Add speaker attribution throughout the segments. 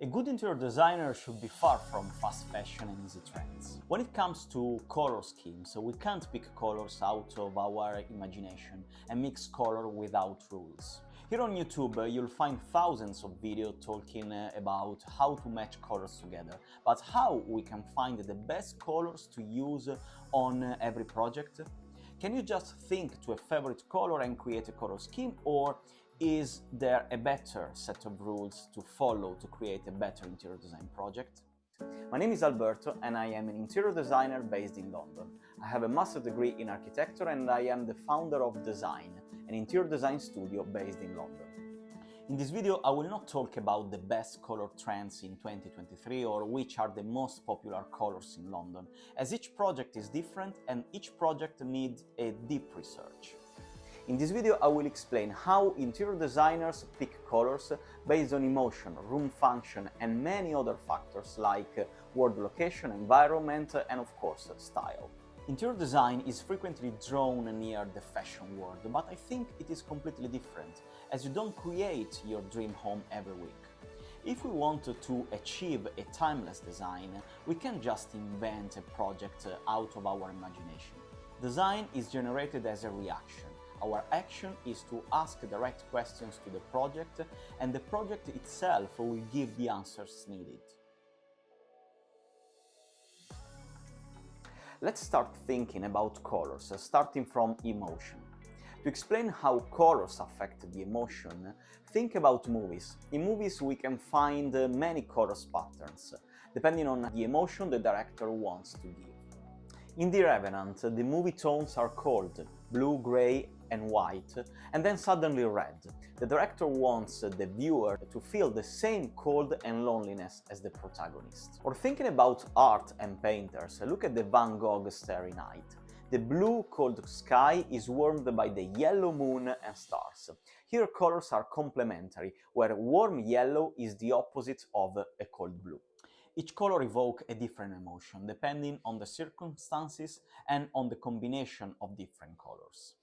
Speaker 1: A good interior designer should be far from fast fashion and easy trends. When it comes to color schemes, we can't pick colors out of our imagination and mix color without rules. Here on YouTube, you'll find thousands of videos talking about how to match colors together, but how we can find the best colors to use on every project? Can you just think to a favorite color and create a color scheme, or is there a better set of rules to follow to create a better interior design project? My name is Alberto and I am an interior designer based in London. I have a master's degree in architecture and I am the founder of Design, an interior design studio based in London. In this video, I will not talk about the best color trends in 2023 or which are the most popular colors in London, as each project is different and each project needs a deep research. In this video, I will explain how interior designers pick colors based on emotion, room function, and many other factors like word location, environment, and of course, style. Interior design is frequently drawn near the fashion world, but I think it is completely different, as you don't create your dream home every week. If we want to achieve a timeless design, we can't just invent a project out of our imagination. Design is generated as a reaction. Our action is to ask the right questions to the project, and the project itself will give the answers needed. Let's start thinking about colors, starting from emotion. To explain how colors affect the emotion, think about movies. In movies we can find many colors patterns, depending on the emotion the director wants to give. In The Revenant, the movie tones are called blue, grey and white, and then suddenly red. The director wants the viewer to feel the same cold and loneliness as the protagonist. Or thinking about art and painters, look at the Van Gogh Starry Night. The blue cold sky is warmed by the yellow moon and stars. Here colors are complementary, where warm yellow is the opposite of a cold blue. Each color evokes a different emotion, depending on the circumstances and on the combination of different colors.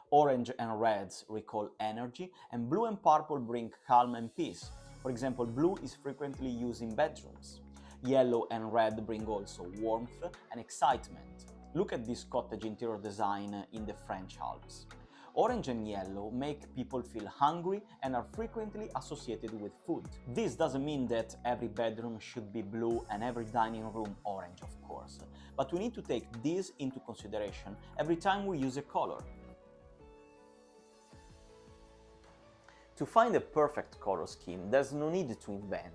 Speaker 1: Orange and reds recall energy, and blue and purple bring calm and peace. For example, blue is frequently used in bedrooms. Yellow and red bring also warmth and excitement. Look at this cottage interior design in the French Alps. Orange and yellow make people feel hungry and are frequently associated with food. This doesn't mean that every bedroom should be blue and every dining room orange, of course, but we need to take this into consideration every time we use a color. To find a perfect color scheme, there's no need to invent.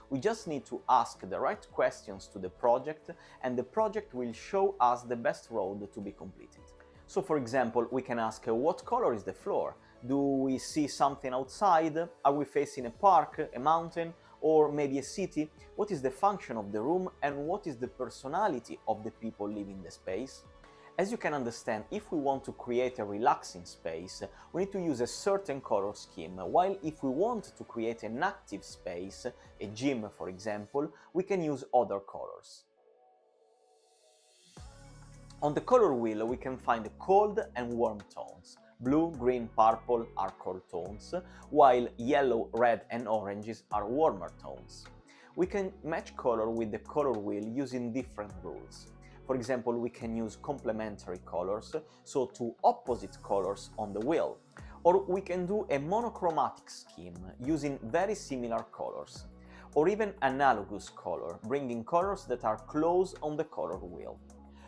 Speaker 1: We just need to ask the right questions to the project, and the project will show us the best road to be completed. So for example, we can ask what color is the floor? Do we see something outside? Are we facing a park, a mountain, or maybe a city? What is the function of the room and what is the personality of the people living the space? As you can understand, if we want to create a relaxing space, we need to use a certain color scheme, while if we want to create an active space, a gym for example, we can use other colors. On the color wheel we can find cold and warm tones. Blue, green, purple are cold tones, while yellow, red and oranges are warmer tones. We can match color with the color wheel using different rules. For example, we can use complementary colors, so two opposite colors on the wheel. Or we can do a monochromatic scheme using very similar colors. Or even analogous color, bringing colors that are close on the color wheel.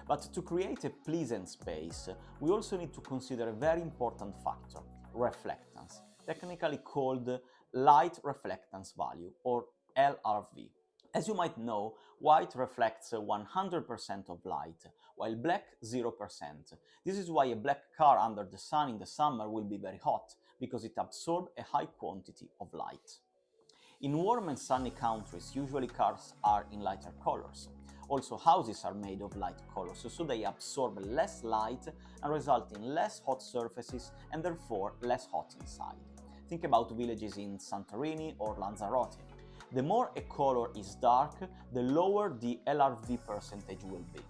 Speaker 1: But to create a pleasant space, we also need to consider a very important factor, reflectance, technically called light reflectance value, or LRV. As you might know, white reflects 100% of light, while black 0%. This is why a black car under the sun in the summer will be very hot, because it absorbs a high quantity of light. In warm and sunny countries, usually cars are in lighter colors. Also, houses are made of light colors, so they absorb less light and result in less hot surfaces and therefore less hot inside. Think about villages in Santorini or Lanzarote. The more a color is dark, the lower the LRV percentage will be.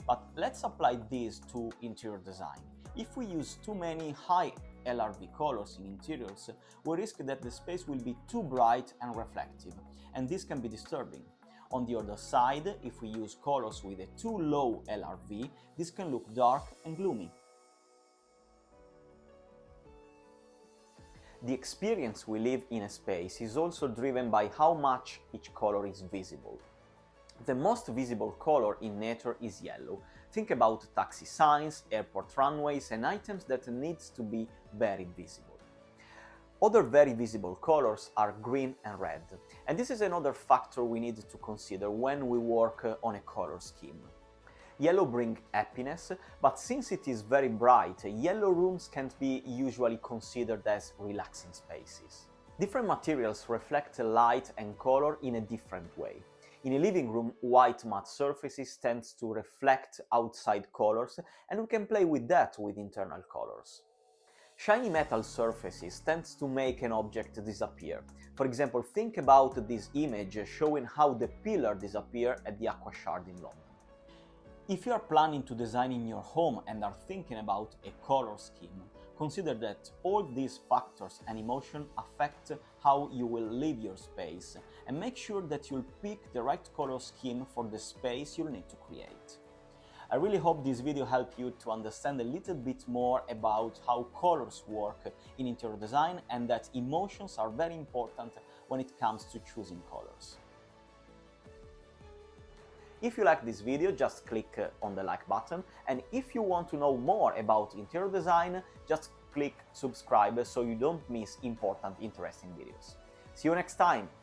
Speaker 1: But let's apply this to interior design. If we use too many high LRV colors in interiors, we risk that the space will be too bright and reflective, and this can be disturbing. On the other side, if we use colors with a too low LRV, this can look dark and gloomy. The experience we live in a space is also driven by how much each color is visible. The most visible color in nature is yellow. Think about taxi signs, airport runways, and items that needs to be very visible. Other very visible colors are green and red, and this is another factor we need to consider when we work on a color scheme. Yellow brings happiness, but since it is very bright, yellow rooms can't be usually considered as relaxing spaces. Different materials reflect light and color in a different way. In a living room, white matte surfaces tend to reflect outside colors, and we can play with that with internal colors. Shiny metal surfaces tend to make an object disappear. For example, think about this image showing how the pillar disappeared at the Aqua Shard in London. If you are planning to design in your home and are thinking about a color scheme, consider that all these factors and emotion affect how you will live your space, and make sure that you'll pick the right color scheme for the space you'll need to create. I really hope this video helped you to understand a little bit more about how colors work in interior design, and that emotions are very important when it comes to choosing colors. If you like this video, just click on the like button, and if you want to know more about interior design, just click subscribe so you don't miss important, interesting videos. See you next time!